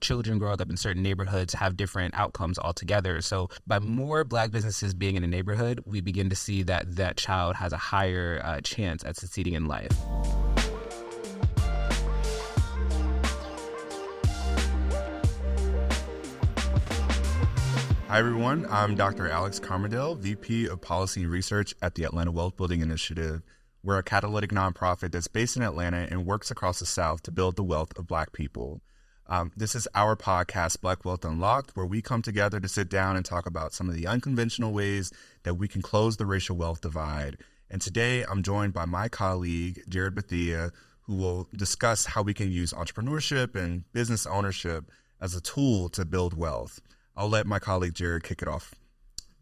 children growing up in certain neighborhoods have different outcomes altogether. So by more Black businesses being in a neighborhood, we begin to see that that child has a higher chance at succeeding in life. Hi, everyone. I'm Dr. Alex Carmadell, VP of Policy and Research at the Atlanta Wealth Building Initiative. We're a catalytic nonprofit that's based in Atlanta and works across the South to build the wealth of Black people. This is our podcast, Black Wealth Unlocked, where we come together to sit down and talk about some of the unconventional ways that we can close the racial wealth divide. And today I'm joined by my colleague, Jarryd Bethea, who will discuss how we can use entrepreneurship and business ownership as a tool to build wealth. I'll let my colleague Jarryd kick it off.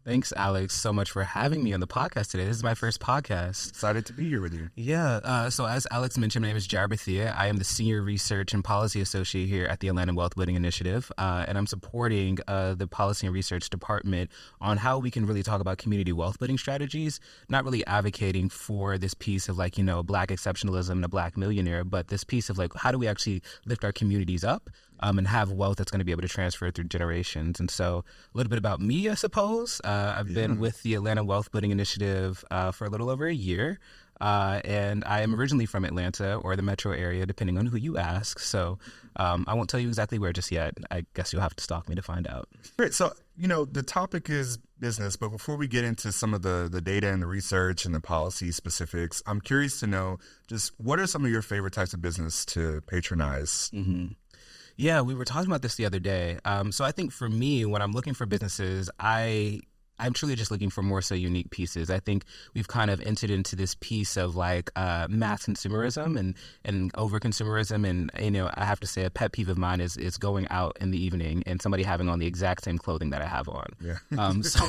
Thanks, Alex, so much for having me on the podcast today. This is my first podcast. Excited to be here with you. Yeah. So as Alex mentioned, my name is Jarryd Bethea. I am the Senior Research and Policy Associate here at the Atlanta Wealth Building Initiative, and I'm supporting the Policy and Research Department on how we can really talk about community wealth building strategies, not really advocating for this piece of like, Black exceptionalism and a Black millionaire, but this piece of like, how do we actually lift our communities up and have wealth that's going to be able to transfer through generations. And so a little bit about me, I suppose. I've been with the Atlanta Wealth Building Initiative for a little over a year. And I am originally from Atlanta or the metro area, depending on who you ask. So I won't tell you exactly where just yet. I guess you'll have to stalk me to find out. Great. So, the topic is business, but before we get into some of the data and the research and the policy specifics, I'm curious to know just what are some of your favorite types of business to patronize? Mm-hmm. Yeah, we were talking about this the other day. So I think for me, when I'm looking for businesses, I'm truly just looking for more so unique pieces. I think we've kind of entered into this piece of like mass consumerism and over consumerism. And, I have to say a pet peeve of mine is going out in the evening and somebody having on the exact same clothing that I have on. Yeah. So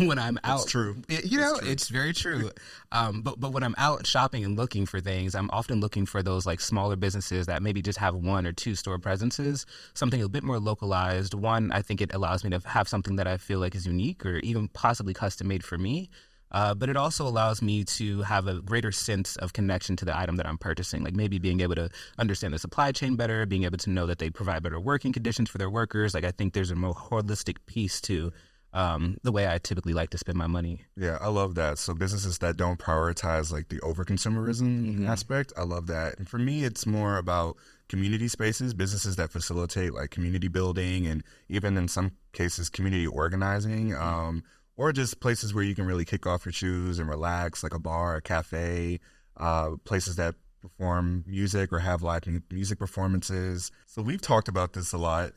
when I'm out, it's true. It's very true. But when I'm out shopping and looking for things, I'm often looking for those like smaller businesses that maybe just have one or two store presences, something a bit more localized. One, I think it allows me to have something that I feel like is unique or even possibly custom made for me. But it also allows me to have a greater sense of connection to the item that I'm purchasing, like maybe being able to understand the supply chain better, being able to know that they provide better working conditions for their workers. Like I think there's a more holistic piece to the way I typically like to spend my money. Yeah, I love that. So businesses that don't prioritize like the over-consumerism aspect, I love that. And for me, it's more about community spaces, businesses that facilitate like community building and even in some cases community organizing, or just places where you can really kick off your shoes and relax, like a bar, a cafe, places that perform music or have live music performances. So we've talked about this a lot.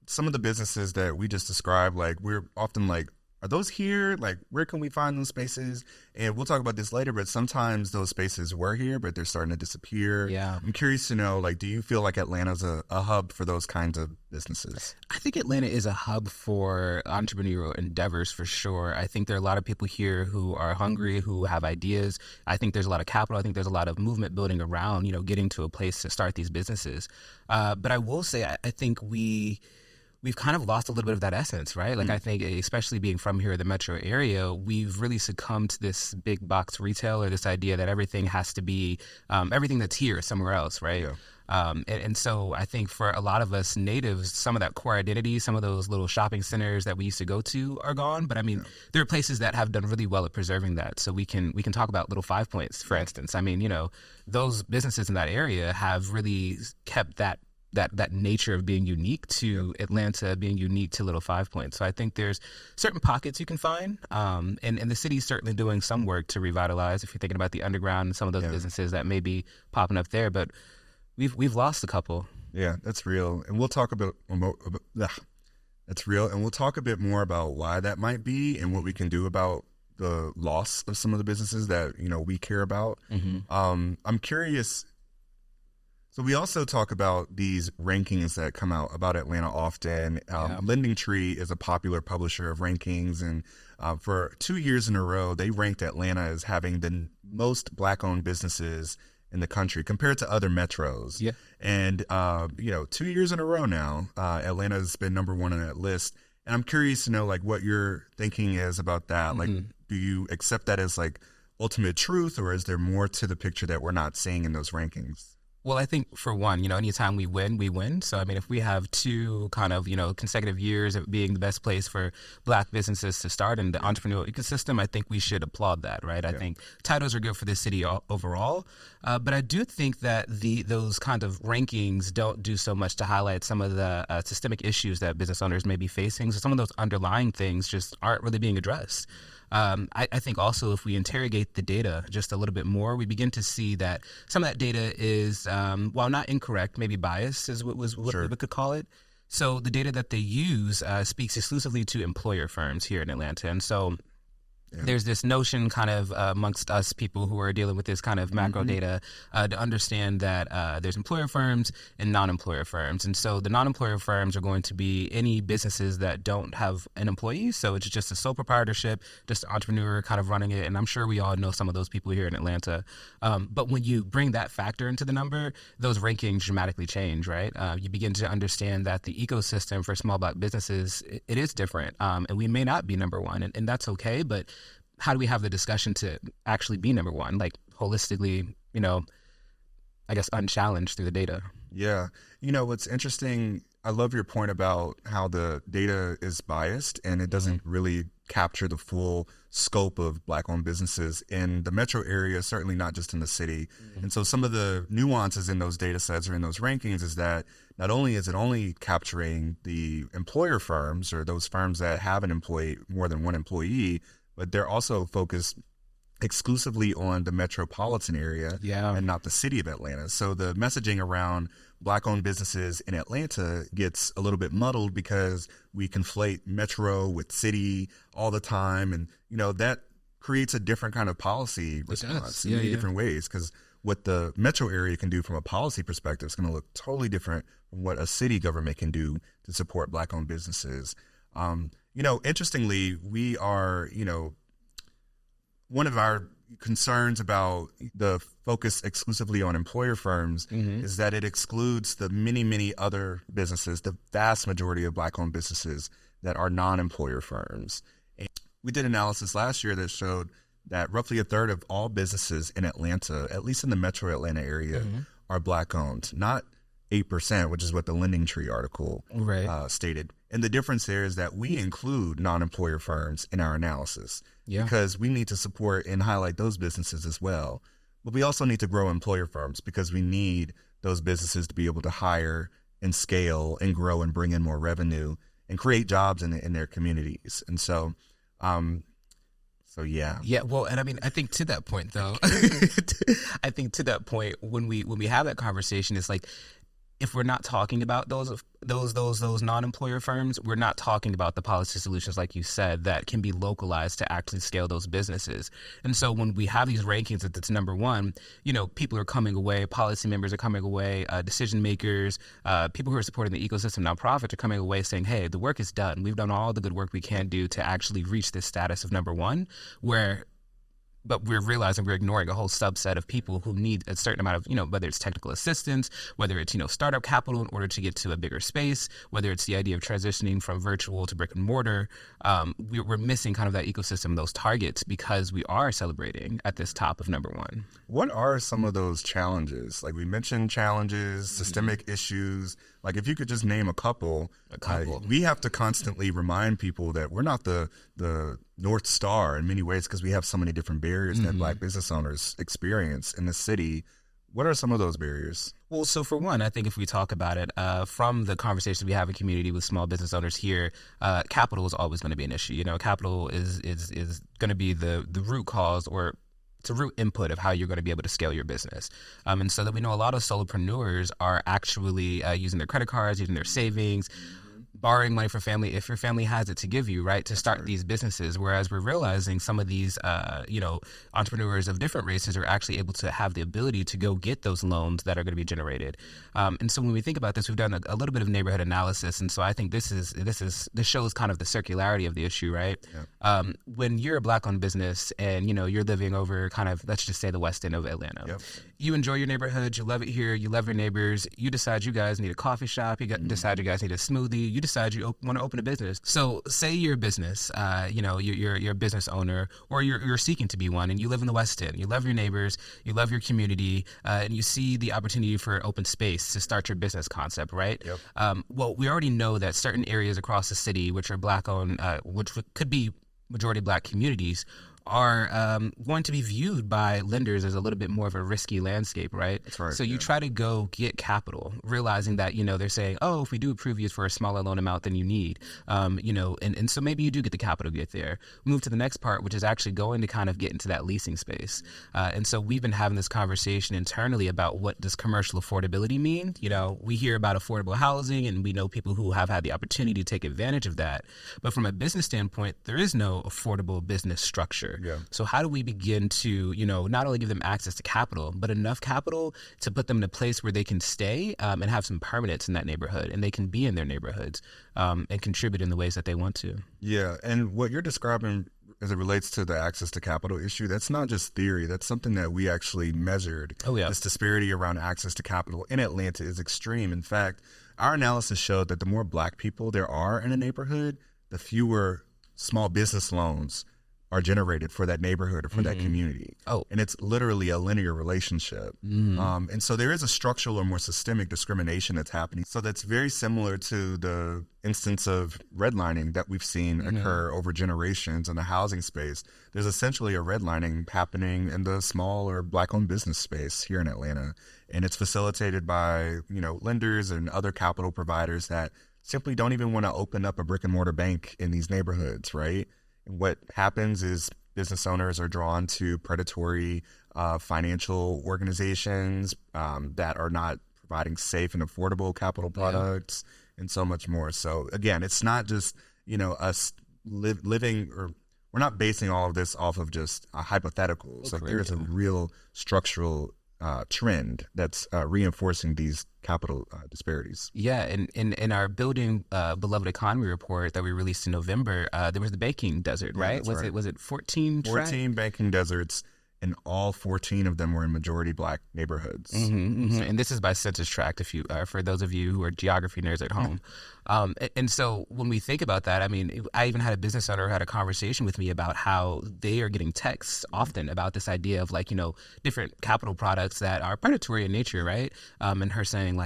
Some of the businesses that we just described, like we're often like, are those here? Like, where can we find those spaces? And we'll talk about this later, but sometimes those spaces were here, but they're starting to disappear. Yeah. I'm curious to know, like, do you feel like Atlanta's a hub for those kinds of businesses? I think Atlanta is a hub for entrepreneurial endeavors for sure. I think there are a lot of people here who are hungry, who have ideas. I think there's a lot of capital. I think there's a lot of movement building around, getting to a place to start these businesses. But I will say, I think we've kind of lost a little bit of that essence, right? Like I think, especially being from here in the metro area, we've really succumbed to this big box retail or this idea that everything has to be, everything that's here is somewhere else, right? Yeah. And so I think for a lot of us natives, some of that core identity, some of those little shopping centers that we used to go to are gone. But I mean, there are places that have done really well at preserving that. So we can talk about Little 5 Points, for instance. I mean, those businesses in that area have really kept that nature of being unique to Atlanta, being unique to Little 5 Points. So I think there's certain pockets you can find, and the city's certainly doing some work to revitalize. If you're thinking about the underground and some of those businesses that may be popping up there, but we've lost a couple. Yeah, that's real, and we'll talk that's real, and we'll talk a bit more about why that might be and what we can do about the loss of some of the businesses that we care about. I'm curious. So we also talk about these rankings that come out about Atlanta often. LendingTree is a popular publisher of rankings, and for 2 years in a row, they ranked Atlanta as having the most Black-owned businesses in the country compared to other metros. Yeah. And 2 years in a row now, Atlanta's been number one on that list. And I'm curious to know like what your thinking is about that. Like, do you accept that as like ultimate truth, or is there more to the picture that we're not seeing in those rankings? Well, I think for one, anytime we win, we win. So, I mean, if we have two kind of, consecutive years of being the best place for Black businesses to start in the entrepreneurial ecosystem, I think we should applaud that, right? I think titles are good for the city overall. But I do think that those kind of rankings don't do so much to highlight some of the systemic issues that business owners may be facing. So some of those underlying things just aren't really being addressed. I think also if we interrogate the data just a little bit more, we begin to see that some of that data is, while not incorrect, maybe biased is what we could call it. So the data that they use speaks exclusively to employer firms here in Atlanta. And so there's this notion kind of amongst us people who are dealing with this kind of macro data to understand that there's employer firms and non-employer firms. And so the non-employer firms are going to be any businesses that don't have an employee. So it's just a sole proprietorship, just an entrepreneur kind of running it. And I'm sure we all know some of those people here in Atlanta. But when you bring that factor into the number, those rankings dramatically change, right? You begin to understand that the ecosystem for small Black businesses, it is different. And we may not be number one, and that's okay. But how do we have the discussion to actually be number one, like holistically, I guess unchallenged through the data? Yeah. What's interesting, I love your point about how the data is biased and it doesn't really capture the full scope of Black-owned businesses in the metro area, certainly not just in the city. And so some of the nuances in those data sets or in those rankings is that not only is it only capturing the employer firms or those firms that have an employee, more than one employee, but they're also focused exclusively on the metropolitan area and not the city of Atlanta. So the messaging around Black-owned businesses in Atlanta gets a little bit muddled because we conflate metro with city all the time. And, that creates a different kind of policy response in many different ways, because what the metro area can do from a policy perspective is going to look totally different from what a city government can do to support Black-owned businesses. Interestingly, we are, one of our concerns about the focus exclusively on employer firms is that it excludes the many, many other businesses, the vast majority of Black-owned businesses that are non-employer firms. And we did analysis last year that showed that roughly a third of all businesses in Atlanta, at least in the metro Atlanta area, are Black-owned, not 8%, which is what the Lending Tree article stated. And the difference there is that we include non-employer firms in our analysis because we need to support and highlight those businesses as well. But we also need to grow employer firms because we need those businesses to be able to hire and scale and grow and bring in more revenue and create jobs in their communities. And so, yeah. Well, and I mean, I think to that point, though, when we have that conversation, it's like, if we're not talking about those non-employer firms, we're not talking about the policy solutions, like you said, that can be localized to actually scale those businesses. And so when we have these rankings that it's number one, people are coming away, policy members are coming away, decision makers, people who are supporting the ecosystem, nonprofits are coming away saying, hey, the work is done. We've done all the good work we can do to actually reach this status of number one, but we're realizing we're ignoring a whole subset of people who need a certain amount of, whether it's technical assistance, whether it's, startup capital in order to get to a bigger space, whether it's the idea of transitioning from virtual to brick and mortar. We're missing kind of that ecosystem, those targets, because we are celebrating at this top of number one. What are some of those challenges? Like we mentioned challenges, systemic issues. Like if you could just name a couple. We have to constantly remind people that we're not the North Star in many ways because we have so many different barriers that Black business owners experience in the city. What are some of those barriers? Well, so for one, I think if we talk about it from the conversations we have in community with small business owners here, capital is always going to be an issue. Capital is going to be the root cause, or it's a root input of how you're going to be able to scale your business. And so that we know a lot of solopreneurs are actually using their credit cards, using their savings, borrowing money from family if your family has it to give you, right, to start these businesses. Whereas we're realizing some of these, entrepreneurs of different races are actually able to have the ability to go get those loans that are going to be generated. And so when we think about this, we've done a little bit of neighborhood analysis. And so I think this shows kind of the circularity of the issue, right? Yeah. When you're a Black-owned business and, you're living over kind of, let's just say the West End of Atlanta, you enjoy your neighborhood, you love it here, you love your neighbors, you decide you guys need a coffee shop, you decide you guys need a smoothie, you decide you want to open a business. So say you're a business, you're a business owner, or you're seeking to be one, and you live in the West End. You love your neighbors, you love your community, and you see the opportunity for open space to start your business concept, right? Yep. Well, we already know that certain areas across the city, which are Black-owned, which could be majority Black communities, are going to be viewed by lenders as a little bit more of a risky landscape, right? That's right. So you try to go get capital, realizing that, they're saying, oh, if we do approve you for a smaller loan amount than you need, and so maybe you do get the capital to get there. We move to the next part, which is actually going to kind of get into that leasing space. And so we've been having this conversation internally about what does commercial affordability mean? We hear about affordable housing, and we know people who have had the opportunity to take advantage of that. But from a business standpoint, there is no affordable business structure. Yeah. So how do we begin to, not only give them access to capital, but enough capital to put them in a place where they can stay and have some permanence in that neighborhood, and they can be in their neighborhoods and contribute in the ways that they want to? Yeah. And what you're describing as it relates to the access to capital issue, that's not just theory. That's something that we actually measured. Oh, yeah. This disparity around access to capital in Atlanta is extreme. In fact, our analysis showed that the more Black people there are in a neighborhood, the fewer small business loans are generated for that neighborhood or for that community. Oh. And it's literally a linear relationship. And so there is a structural or more systemic discrimination that's happening. So that's very similar to the instance of redlining that we've seen occur over generations in the housing space. There's essentially a redlining happening in the small or Black-owned business space here in Atlanta. And it's facilitated by, lenders and other capital providers that simply don't even want to open up a brick and mortar bank in these neighborhoods, right? And what happens is business owners are drawn to predatory financial organizations that are not providing safe and affordable capital products and so much more. So again, it's not just, us living, or we're not basing all of this off of just hypotheticals. Like there's a real structural trend that's reinforcing these capital disparities. Yeah, and in our Building Beloved Economy report that we released in November, there was the banking desert, right? Was it 14 banking deserts, and all 14 of them were in majority Black neighborhoods. And this is by census tract, if you for those of you who are geography nerds at home. And so when we think about that, I mean, I even had a business owner who had a conversation with me about how they are getting texts often about this idea of different capital products that are predatory in nature, right? And her saying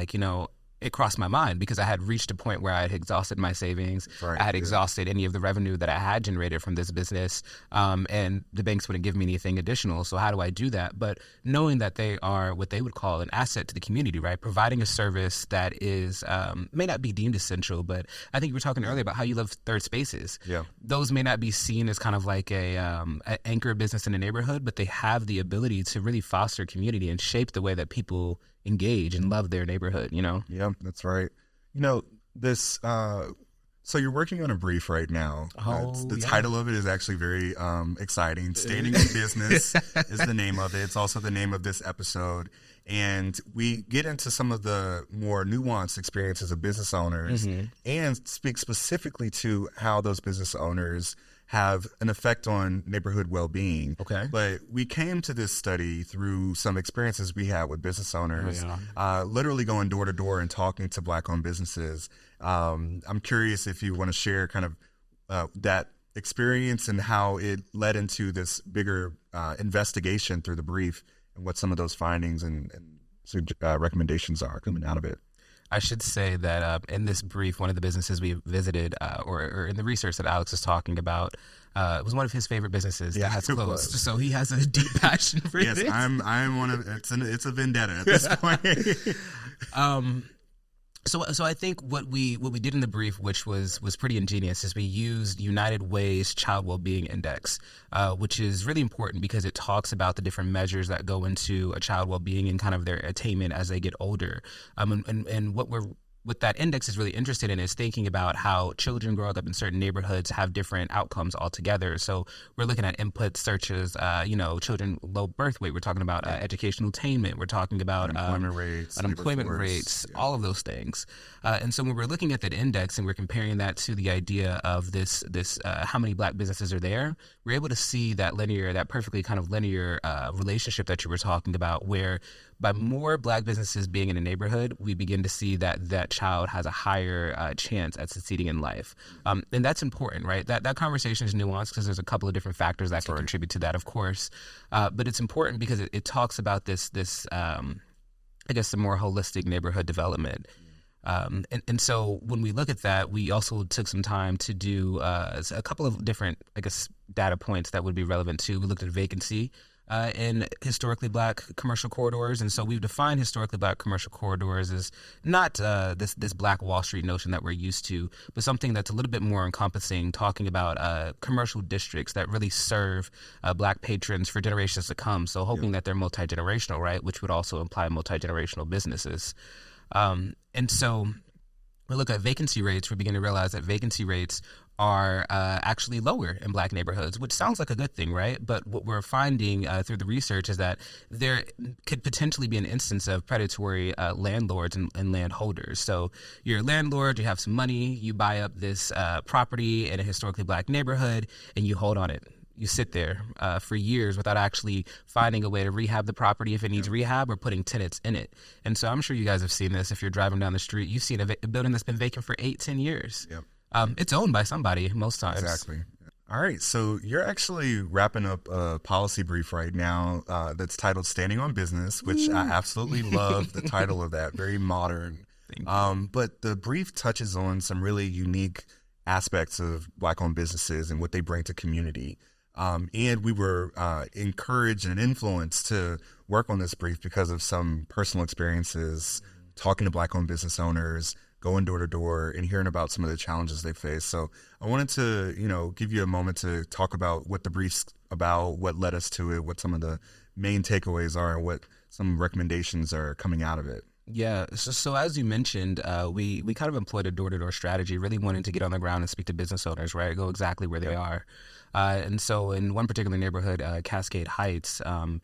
it crossed my mind because I had reached a point where I had exhausted my savings. Right, I had exhausted any of the revenue that I had generated from this business, and the banks wouldn't give me anything additional. So how do I do that? But knowing that they are what they would call an asset to the community, right? Providing a service that is may not be deemed essential, but I think you were talking earlier about how you love third spaces. Yeah. Those may not be seen as kind of like an anchor business in a neighborhood, but they have the ability to really foster community and shape the way that people engage and love their neighborhood, Yeah, that's right. This, so you're working on a brief right now. The title of it is actually very exciting. Standing in Business is the name of it. It's also the name of this episode. And we get into some of the more nuanced experiences of business owners and speak specifically to how those business owners have an effect on neighborhood well-being. Okay. But we came to this study through some experiences we had with business owners, literally going door to door and talking to Black-owned businesses. I'm curious if you want to share kind of that experience and how it led into this bigger investigation through the brief and what some of those findings and recommendations are coming out of it. I should say that in this brief, one of the businesses we visited, or in the research that Alex is talking about, it was one of his favorite businesses that has closed. So he has a deep passion for this. Yes, I'm one of. It's a vendetta at this point. So I think what we did in the brief, which was pretty ingenious, is we used United Way's Child Wellbeing Index, which is really important because it talks about the different measures that go into a child well-being and kind of their attainment as they get older. And what that index is really interested in is thinking about how children growing up in certain neighborhoods have different outcomes altogether. So we're looking at inputs such as, children low birth weight. We're talking about educational attainment. We're talking about unemployment rates, all of those things. And so when we're looking at that index and we're comparing that to the idea of this how many Black businesses are there, we're able to see that perfectly kind of linear relationship that you were talking about, where by more Black businesses being in a neighborhood, we begin to see that that child has a higher chance at succeeding in life. And that's important, right? That conversation is nuanced because there's a couple of different factors that can contribute to that, of course. But it's important because it talks about this I guess, the more holistic neighborhood development. And so when we look at that, we also took some time to do a couple of different, I guess, data points that would be relevant too. We looked at vacancy in historically Black commercial corridors. And so we've defined historically Black commercial corridors as not this Black Wall Street notion that we're used to, but something that's a little bit more encompassing, talking about commercial districts that really serve Black patrons for generations to come. So hoping that they're multi-generational, right, which would also imply multi-generational businesses. And so we look at vacancy rates, we begin to realize that vacancy rates are actually lower in Black neighborhoods, which sounds like a good thing, right? But what we're finding through the research is that there could potentially be an instance of predatory landlords and landholders. So you're a landlord, you have some money, you buy up this property in a historically Black neighborhood, and you hold on it. You sit there for years without actually finding a way to rehab the property if it needs rehab or putting tenants in it. And so I'm sure you guys have seen this. If you're driving down the street, you've seen a building that's been vacant for 8-10 years. Yep. It's owned by somebody most times. Exactly. All right. So you're actually wrapping up a policy brief right now that's titled Standing on Business, which I absolutely love the title of that. Very modern. But the brief touches on some really unique aspects of Black-owned businesses and what they bring to community. And we were encouraged and influenced to work on this brief because of some personal experiences, talking to Black-owned business owners, going door to door, and hearing about some of the challenges they face. So I wanted to, give you a moment to talk about what the brief's about, what led us to it, what some of the main takeaways are, and what some recommendations are coming out of it. Yeah. So as you mentioned, we kind of employed a door-to-door strategy, really wanting to get on the ground and speak to business owners, right? Go exactly where they are. And so in one particular neighborhood, Cascade Heights, a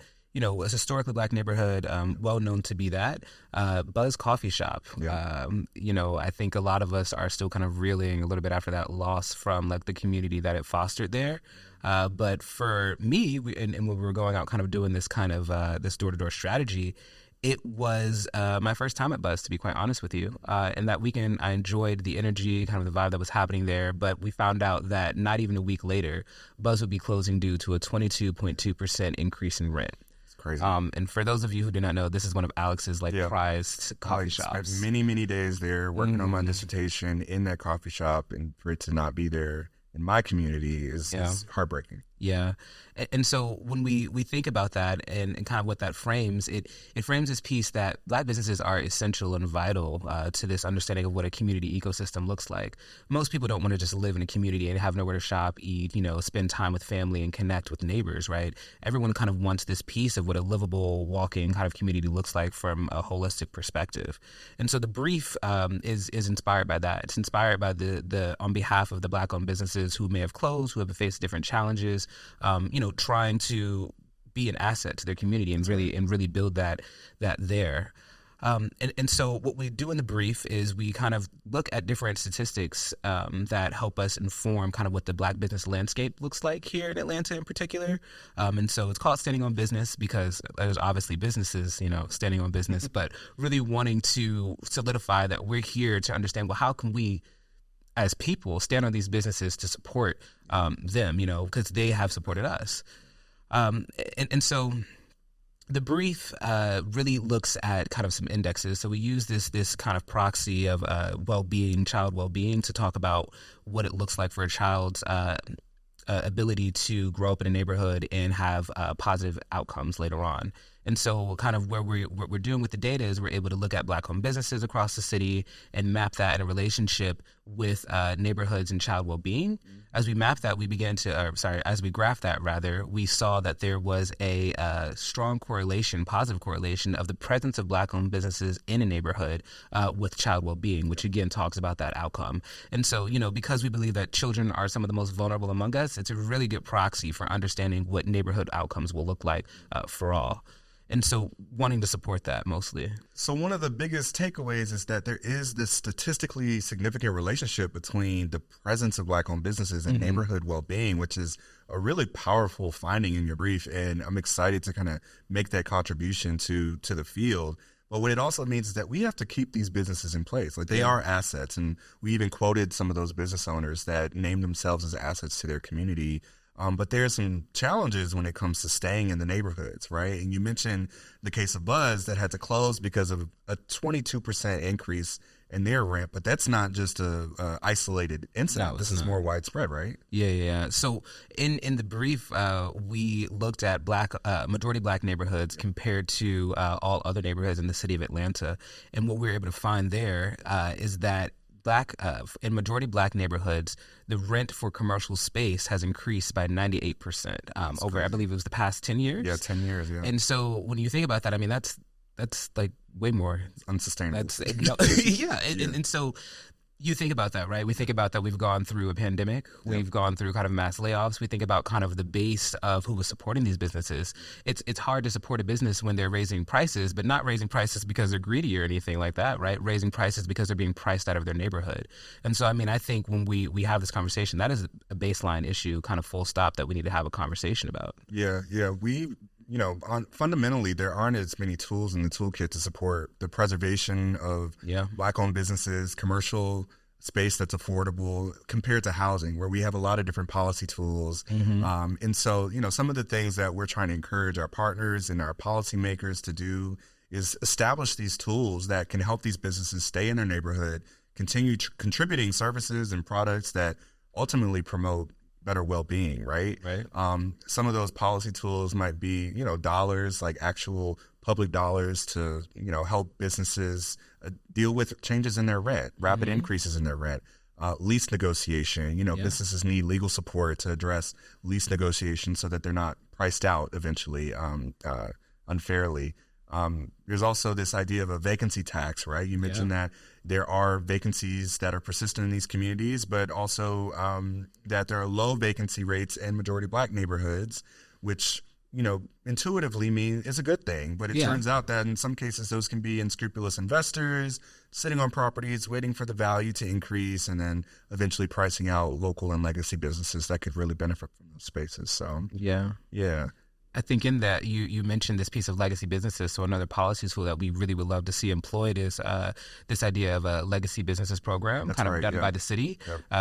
historically Black neighborhood, well known to be that, Buzz Coffee Shop. Yeah. I think a lot of us are still kind of reeling a little bit after that loss from like the community that it fostered there. But for me, and when we were going out kind of doing this kind of this door-to-door strategy, it was my first time at Buzz, to be quite honest with you. And that weekend, I enjoyed the energy, kind of the vibe that was happening there. But we found out that not even a week later, Buzz would be closing due to a 22.2% increase in rent. It's crazy. And for those of you who do not know, this is one of Alex's prized coffee shops. I spent many days there working on my dissertation in that coffee shop, and for it to not be there in my community is heartbreaking. Yeah. And so when we think about that and kind of what that frames, it frames this piece that Black businesses are essential and vital to this understanding of what a community ecosystem looks like. Most people don't want to just live in a community and have nowhere to shop, eat, spend time with family and connect with neighbors, right? Everyone kind of wants this piece of what a livable, walking kind of community looks like from a holistic perspective. And so the brief is inspired by that. It's inspired by the on behalf of the Black-owned businesses who may have closed, who have faced different challenges, trying to be an asset to their community and really build that there. And so what we do in the brief is we kind of look at different statistics that help us inform kind of what the Black business landscape looks like here in Atlanta in particular. And so it's called Standing on Business because there's obviously businesses, standing on business, but really wanting to solidify that we're here to understand, well, how can we as people stand on these businesses to support them, because they have supported us. And so the brief really looks at kind of some indexes. So we use this kind of proxy of well-being, child well-being, to talk about what it looks like for a child's ability to grow up in a neighborhood and have positive outcomes later on. And so kind of what we're doing with the data is we're able to look at Black-owned businesses across the city and map that in a relationship with neighborhoods and child well-being. As we map that, as we graph that rather, we saw that there was a strong correlation, positive correlation of the presence of Black-owned businesses in a neighborhood with child well-being, which again talks about that outcome. And so, because we believe that children are some of the most vulnerable among us, it's a really good proxy for understanding what neighborhood outcomes will look like for all. And so wanting to support that mostly. So one of the biggest takeaways is that there is this statistically significant relationship between the presence of Black-owned businesses and neighborhood well-being, which is a really powerful finding in your brief. And I'm excited to kind of make that contribution to the field. But what it also means is that we have to keep these businesses in place. Like, they are assets. And we even quoted some of those business owners that named themselves as assets to their community. But there's some challenges when it comes to staying in the neighborhoods, right? And you mentioned the case of Buzz that had to close because of a 22% increase in their rent. But that's not just a isolated incident. No, this is more widespread, right? Yeah. So in the brief, we looked at majority black neighborhoods compared to all other neighborhoods in the city of Atlanta. And what we were able to find there is that in majority black neighborhoods, the rent for commercial space has increased by 98% over, I believe it was the past 10 years. Yeah, 10 years, yeah. And so when you think about that, I mean, that's like way more. It's unsustainable. And so you think about that, right? We think about that we've gone through a pandemic. We've gone through kind of mass layoffs. We think about kind of the base of who was supporting these businesses. It's hard to support a business when they're raising prices, but not raising prices because they're greedy or anything like that, right? Raising prices because they're being priced out of their neighborhood. And so, I mean, I think when we have this conversation, that is a baseline issue, kind of full stop, that we need to have a conversation about. Yeah. Fundamentally, there aren't as many tools in the toolkit to support the preservation of Black-owned businesses, commercial space that's affordable compared to housing, where we have a lot of different policy tools. And so, some of the things that we're trying to encourage our partners and our policymakers to do is establish these tools that can help these businesses stay in their neighborhood, continue contributing services and products that ultimately promote better well-being, right? Some of those policy tools might be, dollars, like actual public dollars to, help businesses deal with changes in their rent, rapid increases in their rent, lease negotiation. Businesses need legal support to address lease negotiation so that they're not priced out eventually unfairly. There's also this idea of a vacancy tax, right? You mentioned that there are vacancies that are persistent in these communities, but also that there are low vacancy rates in majority Black neighborhoods, which, intuitively mean is a good thing. But it turns out that in some cases, those can be unscrupulous investors sitting on properties, waiting for the value to increase, and then eventually pricing out local and legacy businesses that could really benefit from those spaces. So, yeah. I think in that you mentioned this piece of legacy businesses. So another policy tool that we really would love to see employed is this idea of a legacy businesses program, done by the city.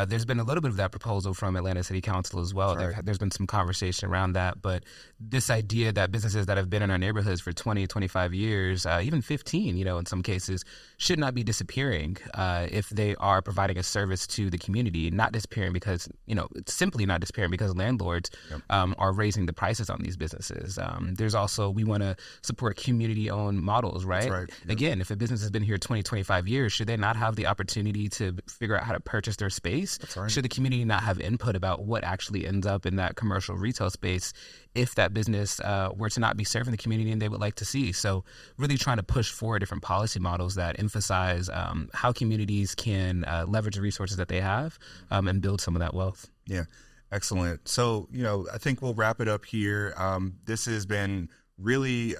There's been a little bit of that proposal from Atlanta City Council as well. There's been some conversation around that. But this idea that businesses that have been in our neighborhoods for 20, 25 years, even 15, in some cases, should not be disappearing if they are providing a service to the community, not disappearing because, it's simply not disappearing because landlords are raising the prices on these businesses. There's also, we want to support community-owned models, right? Again, if a business has been here 20, 25 years, should they not have the opportunity to figure out how to purchase their space? Should the community not have input about what actually ends up in that commercial retail space if that business were to not be serving the community and they would like to see? So really trying to push forward different policy models that emphasize how communities can leverage the resources that they have and build some of that wealth. Yeah. Excellent. So, I think we'll wrap it up here. This has been really,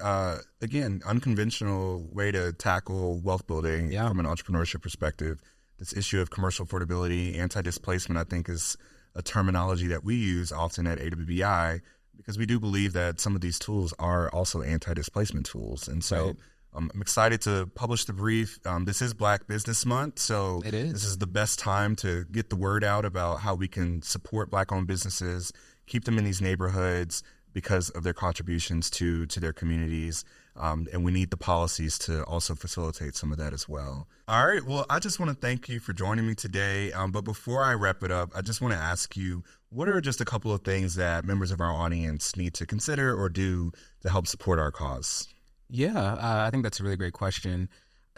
again, unconventional way to tackle wealth building from an entrepreneurship perspective. This issue of commercial affordability, anti-displacement, I think, is a terminology that we use often at AWBI because we do believe that some of these tools are also anti-displacement tools. And so I'm excited to publish the brief. This is Black Business Month, so this is the best time to get the word out about how we can support Black-owned businesses, keep them in these neighborhoods because of their contributions to their communities. And we need the policies to also facilitate some of that as well. All right. Well, I just want to thank you for joining me today. But before I wrap it up, I just want to ask you, what are just a couple of things that members of our audience need to consider or do to help support our cause? Yeah, I think that's a really great question.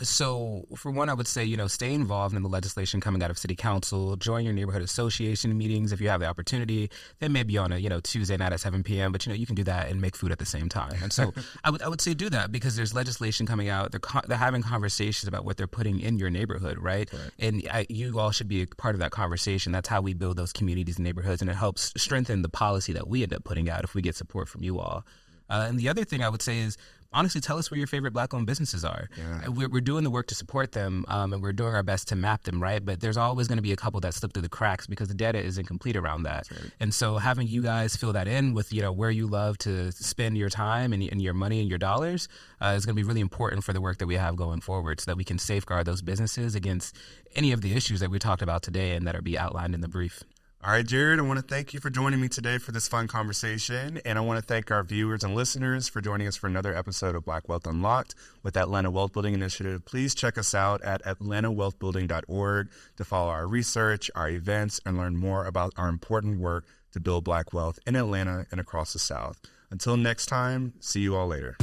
So for one, I would say, stay involved in the legislation coming out of city council, join your neighborhood association meetings if you have the opportunity. They may be on a, Tuesday night at 7 p.m., but, you can do that and make food at the same time. And so I would say do that because there's legislation coming out. They're having conversations about what they're putting in your neighborhood, right? And you all should be a part of that conversation. That's how we build those communities and neighborhoods, and it helps strengthen the policy that we end up putting out if we get support from you all. And the other thing I would say is honestly, tell us where your favorite Black-owned businesses are. Yeah. We're doing the work to support them, and we're doing our best to map them, right? But there's always going to be a couple that slip through the cracks because the data isn't complete around that. Right. And so having you guys fill that in with, where you love to spend your time and your money and your dollars is going to be really important for the work that we have going forward so that we can safeguard those businesses against any of the issues that we talked about today and that are be outlined in the brief. All right, Jarryd, I want to thank you for joining me today for this fun conversation. And I want to thank our viewers and listeners for joining us for another episode of Black Wealth Unlocked with Atlanta Wealth Building Initiative. Please check us out at atlantawealthbuilding.org to follow our research, our events, and learn more about our important work to build Black wealth in Atlanta and across the South. Until next time, see you all later.